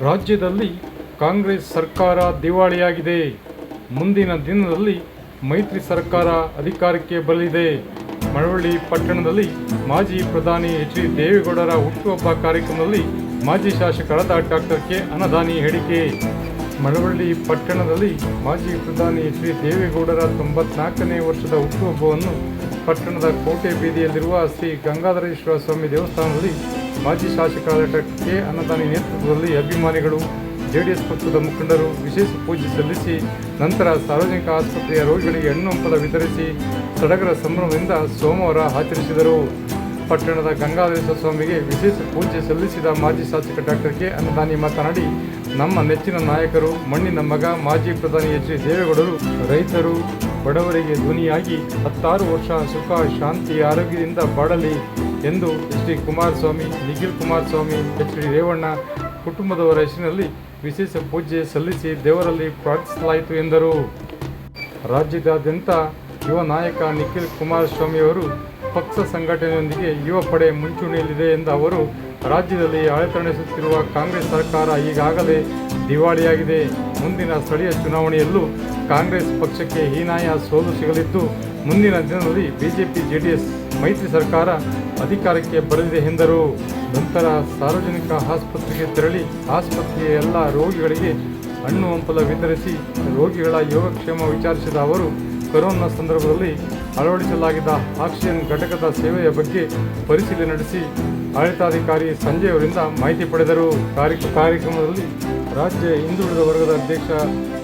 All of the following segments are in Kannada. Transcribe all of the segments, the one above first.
ರಾಜ್ಯದಲ್ಲಿ ಕಾಂಗ್ರೆಸ್ ಸರ್ಕಾರ ದಿವಾಳಿಯಾಗಿದೆ. ಮುಂದಿನ ದಿನದಲ್ಲಿ ಮೈತ್ರಿ ಸರ್ಕಾರ ಅಧಿಕಾರಕ್ಕೆ ಬರಲಿದೆ. ಮಳವಳ್ಳಿ ಪಟ್ಟಣದಲ್ಲಿ ಮಾಜಿ ಪ್ರಧಾನಿ ಎಚ್ ಡಿ ದೇವೇಗೌಡರ ಹುಟ್ಟುಹಬ್ಬ ಕಾರ್ಯಕ್ರಮದಲ್ಲಿ ಮಾಜಿ ಶಾಸಕರಾದ ಡಾಕ್ಟರ್ ಕೆ ಅನ್ನದಾನಿ ಹೇಳಿಕೆ. ಮಳವಳ್ಳಿ ಪಟ್ಟಣದಲ್ಲಿ ಮಾಜಿ ಪ್ರಧಾನಿ ಎಚ್ ಡಿ ದೇವೇಗೌಡರ 94ನೇ ವರ್ಷದ ಹುಟ್ಟುಹಬ್ಬವನ್ನು ಪಟ್ಟಣದ ಕೋಟೆ ಬೀದಿಯಲ್ಲಿರುವ ಶ್ರೀ ಗಂಗಾಧರೇಶ್ವರ ಸ್ವಾಮಿ ದೇವಸ್ಥಾನದಲ್ಲಿ ಮಾಜಿ ಶಾಸಕರಾದ ಡಾಕ್ಟರ್ ಕೆ ಅನ್ನದಾನಿ ನೇತೃತ್ವದಲ್ಲಿ ಅಭಿಮಾನಿಗಳು, ಜೆಡಿಎಸ್ ಪಕ್ಷದ ಮುಖಂಡರು ವಿಶೇಷ ಪೂಜೆ ಸಲ್ಲಿಸಿ ನಂತರ ಸಾರ್ವಜನಿಕ ಆಸ್ಪತ್ರೆಯ ರೋಗಿಗಳಿಗೆ ಹಣ್ಣು ಹಂಪಲ ವಿತರಿಸಿ ಸಡಗರ ಸಂಭ್ರಮದಿಂದ ಸೋಮವಾರ ಆಚರಿಸಿದರು. ಪಟ್ಟಣದ ಗಂಗಾಧರೇಶ್ವರ ಸ್ವಾಮಿಗೆ ವಿಶೇಷ ಪೂಜೆ ಸಲ್ಲಿಸಿದ ಮಾಜಿ ಶಾಸಕ ಡಾಕ್ಟರ್ ಕೆ ಅನ್ನದಾನಿ ಮಾತನಾಡಿ, ನಮ್ಮ ನೆಚ್ಚಿನ ನಾಯಕರು, ಮಣ್ಣಿನ ಮಗ ಮಾಜಿ ಪ್ರಧಾನಿ ಎಚ್ ಡಿ ದೇವೇಗೌಡರು ರೈತರು, ಬಡವರಿಗೆ ಧ್ವನಿಯಾಗಿ 16 ವರ್ಷ ಸುಖ, ಶಾಂತಿ, ಆರೋಗ್ಯದಿಂದ ಬಾಳಲಿ ಎಂದು H D Kumaraswamy, Nikhil Kumaraswamy, H D Revanna ಕುಟುಂಬದವರ ಹೆಸರಿನಲ್ಲಿ ವಿಶೇಷ ಪೂಜೆ ಸಲ್ಲಿಸಿ ದೇವರಲ್ಲಿ ಪ್ರಾರ್ಥಿಸಲಾಯಿತು ಎಂದರು. ರಾಜ್ಯದಾದ್ಯಂತ ಯುವ ನಾಯಕ ನಿಖಿಲ್ ಕುಮಾರಸ್ವಾಮಿಯವರು ಪಕ್ಷ ಸಂಘಟನೆಯೊಂದಿಗೆ ಯುವ ಪಡೆ ಮುಂಚೂಣಿಯಲ್ಲಿದೆ ಎಂದ ಅವರು, ರಾಜ್ಯದಲ್ಲಿ ಆಡಳಿತ ನಡೆಸುತ್ತಿರುವ ಕಾಂಗ್ರೆಸ್ ಸರ್ಕಾರ ಈಗಾಗಲೇ ದಿವಾಳಿಯಾಗಿದೆ. ಮುಂದಿನ ಸ್ಥಳೀಯ ಚುನಾವಣೆಯಲ್ಲೂ ಕಾಂಗ್ರೆಸ್ ಪಕ್ಷಕ್ಕೆ ಹೀನಾಯ ಸೋಲು ಸಿಗಲಿದ್ದು, ಮುಂದಿನ ದಿನದಲ್ಲಿ ಬಿಜೆಪಿ ಜೆಡಿಎಸ್ ಮೈತ್ರಿ ಸರ್ಕಾರ ಅಧಿಕಾರಕ್ಕೆ ಬರಲಿದೆ ಎಂದರು. ನಂತರ ಸಾರ್ವಜನಿಕ ಆಸ್ಪತ್ರೆಗೆ ತೆರಳಿ ಆಸ್ಪತ್ರೆಯ ಎಲ್ಲ ರೋಗಿಗಳಿಗೆ ಹಣ್ಣು ಹಂಪಲ ವಿತರಿಸಿ ರೋಗಿಗಳ ಯೋಗಕ್ಷೇಮ ವಿಚಾರಿಸಿದ ಅವರು, ಕೊರೋನಾ ಸಂದರ್ಭದಲ್ಲಿ ಅಳವಡಿಸಲಾಗಿದ್ದ ಆಕ್ಸಿಜನ್ ಘಟಕದ ಸೇವೆಯ ಬಗ್ಗೆ ಪರಿಶೀಲನೆ ನಡೆಸಿ ಆಡಳಿತಾಧಿಕಾರಿ ಸಂಜಯ್ ಅವರಿಂದ ಮಾಹಿತಿ ಪಡೆದರು. ಕಾರ್ಯಕ್ರಮದಲ್ಲಿ ರಾಜ್ಯ ಹಿಂದುಳಿದ ವರ್ಗದ ಅಧ್ಯಕ್ಷ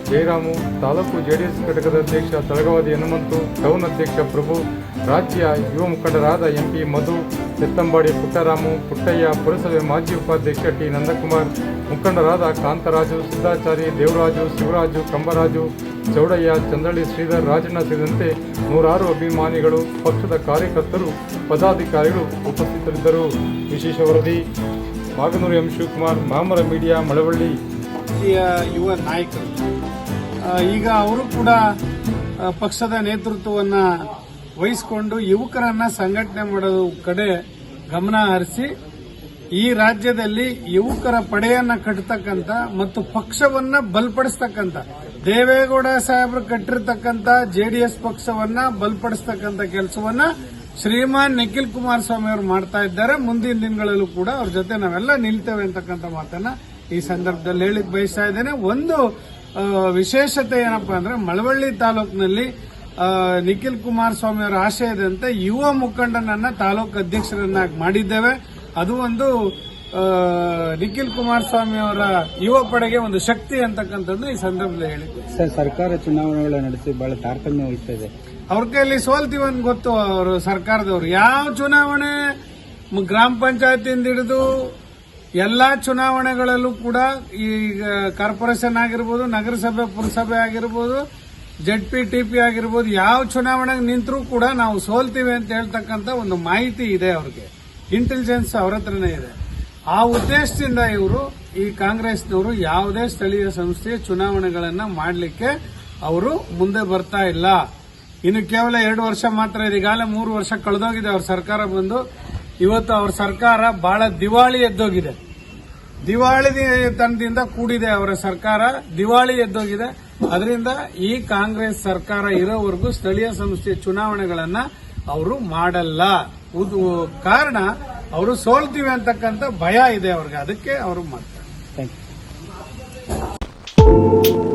ಜಯರಾಮು, ತಾಲೂಕು ಜೆಡಿಎಸ್ ಘಟಕದ ಅಧ್ಯಕ್ಷ ತಳಗವಾದಿ ಹನುಮಂತು, ಟೌನ್ ಅಧ್ಯಕ್ಷ ಪ್ರಭು, ರಾಜ್ಯ ಯುವ ಮುಖಂಡರಾದ ಎಂಪಿ ಮಧು, ಬೆತ್ತಂಬಾಡಿ ಪುಟ್ಟರಾಮು, ಪುಟ್ಟಯ್ಯ, ಪುರಸಭೆ ಮಾಜಿ ಉಪಾಧ್ಯಕ್ಷ ಟಿ ನಂದಕುಮಾರ್, ಮುಖಂಡರಾದ ಕಾಂತರಾಜು, ಸಿದ್ದಾಚಾರಿ, ದೇವರಾಜು, ಶಿವರಾಜು, ಕಂಬರಾಜು, ಚೌಡಯ್ಯ, ಚಂದ್ರಳ್ಳಿ ಶ್ರೀಧರ್, ರಾಜಣ್ಣ ಸೇರಿದಂತೆ 100 ಅಭಿಮಾನಿಗಳು, ಪಕ್ಷದ ಕಾರ್ಯಕರ್ತರು, ಪದಾಧಿಕಾರಿಗಳು ಉಪಸ್ಥಿತರಿದ್ದರು. ವಿಶೇಷ ವರದಿ ಮಾಗನೂರು ಎಂ ಶಿವಕುಮಾರ್, ಮಾಮರ ಮೀಡಿಯಾ, ಮಳವಳ್ಳಿ. ಯುವ ನಾಯಕರು ಈಗ ಅವರು ಕೂಡ ಪಕ್ಷದ ನೇತೃತ್ವವನ್ನು ವಹಿಸಿಕೊಂಡು ಯುವಕರನ್ನ ಸಂಘಟನೆ ಮಾಡೋದು ಕಡೆ ಗಮನ ಹರಿಸಿ ಈ ರಾಜ್ಯದಲ್ಲಿ ಯುವಕರ ಪಡೆಯನ್ನ ಕಟ್ಟತಕ್ಕಂತ ಮತ್ತು ಪಕ್ಷವನ್ನ ಬಲಪಡಿಸ್ತಕ್ಕಂತ, ದೇವೇಗೌಡ ಸಾಹೇಬರು ಕಟ್ಟಿರ್ತಕ್ಕಂಥ ಜೆಡಿಎಸ್ ಪಕ್ಷವನ್ನ ಬಲಪಡಿಸ್ತಕ್ಕಂಥ ಕೆಲಸವನ್ನ ಶ್ರೀಮಾನ್ ನಿಖಿಲ್ ಕುಮಾರಸ್ವಾಮಿ ಅವರು ಮಾಡ್ತಾ ಇದ್ದಾರೆ. ಮುಂದಿನ ದಿನಗಳಲ್ಲೂ ಕೂಡ ಅವ್ರ ಜೊತೆ ನಾವೆಲ್ಲ ನಿಲ್ತೇವೆ ಅಂತಕ್ಕಂಥ ಮಾತನ್ನ ಈ ಸಂದರ್ಭದಲ್ಲಿ ಹೇಳಿಕ್ ಬಯಸ್ತಾ ಇದ್ದೇನೆ. ಒಂದು ವಿಶೇಷತೆ ಏನಪ್ಪಾ ಅಂದ್ರೆ, ಮಳವಳ್ಳಿ ತಾಲೂಕಿನಲ್ಲಿ ನಿಖಿಲ್ ಕುಮಾರಸ್ವಾಮಿ ಅವರ ಆಶಯದಂತೆ ಯುವ ಮುಖಂಡನನ್ನ ತಾಲೂಕು ಅಧ್ಯಕ್ಷರನ್ನಾಗಿ ಮಾಡಿದ್ದೇವೆ. ಅದು ಒಂದು ನಿಖಿಲ್ ಕುಮಾರಸ್ವಾಮಿ ಅವರ ಯುವ ಪಡೆಗೆ ಒಂದು ಶಕ್ತಿ ಅಂತಕ್ಕಂಥದ್ದು ಈ ಸಂದರ್ಭದಲ್ಲಿ ಹೇಳಿದ್ದೆ. ಸರ್, ಸರ್ಕಾರ ಚುನಾವಣೆಗಳ ನಡೆಸಿ ಬಹಳ ತಾರತಮ್ಯ ವಹಿಸ್ತಾ ಇದೆ. ಅವ್ರ ಕೈಯಲ್ಲಿ ಸೋಲ್ತೀವನ್ ಗೊತ್ತು. ಅವರು ಸರ್ಕಾರದವರು ಯಾವ ಚುನಾವಣೆ, ಗ್ರಾಮ ಪಂಚಾಯತಿಯಿಂದ ಹಿಡಿದು ಎಲ್ಲಾ ಚುನಾವಣೆಗಳಲ್ಲೂ ಕೂಡ, ಈಗ ಕಾರ್ಪೊರೇಷನ್ ಆಗಿರ್ಬೋದು, ನಗರಸಭೆ, ಪುರಸಭೆ ಆಗಿರ್ಬೋದು, ಜೆಡ್ಪಿ, ಟಿಪಿ ಆಗಿರ್ಬೋದು, ಯಾವ ಚುನಾವಣೆಗೆ ನಿಂತರೂ ಕೂಡ ನಾವು ಸೋಲ್ತೀವಿ ಅಂತ ಹೇಳ್ತಕ್ಕಂಥ ಒಂದು ಮಾಹಿತಿ ಇದೆ. ಅವ್ರಿಗೆ ಇಂಟೆಲಿಜೆನ್ಸ್ ಅವ್ರ ಹತ್ರನೇ ಇದೆ. ಆ ಉದ್ದೇಶದಿಂದ ಇವರು, ಈ ಕಾಂಗ್ರೆಸ್ನವರು, ಯಾವುದೇ ಸ್ಥಳೀಯ ಸಂಸ್ಥೆಯ ಚುನಾವಣೆಗಳನ್ನ ಮಾಡಲಿಕ್ಕೆ ಅವರು ಮುಂದೆ ಬರ್ತಾ ಇಲ್ಲ. ಇನ್ನು ಕೇವಲ 2 ವರ್ಷ ಮಾತ್ರ ಇದೆ. ಈಗಾಗಲೇ 3 ವರ್ಷ ಕಳೆದೋಗಿದೆ ಅವ್ರ ಸರ್ಕಾರ ಬಂದು. ಇವತ್ತು ಅವ್ರ ಸರ್ಕಾರ ಬಹಳ ದಿವಾಳಿ ಎದ್ದೋಗಿದೆ. ದಿವಾಳಿ ತನದಿಂದ ಕೂಡಿದೆ ಅವರ ಸರ್ಕಾರ, ದಿವಾಳಿ ಎದ್ದೋಗಿದೆ. ಅದರಿಂದ ಈ ಕಾಂಗ್ರೆಸ್ ಸರ್ಕಾರ ಇರೋವರೆಗೂ ಸ್ಥಳೀಯ ಸಂಸ್ಥೆಯ ಚುನಾವಣೆಗಳನ್ನ ಅವರು ಮಾಡಲ್ಲ. ಕಾರಣ ಅವರು ಸೋಲ್ತೀವಿ ಅಂತಕ್ಕಂಥ ಭಯ ಇದೆ ಅವ್ರಿಗೆ, ಅದಕ್ಕೆ ಅವರು ಮಾಡ್ತಾರೆ. Thank you.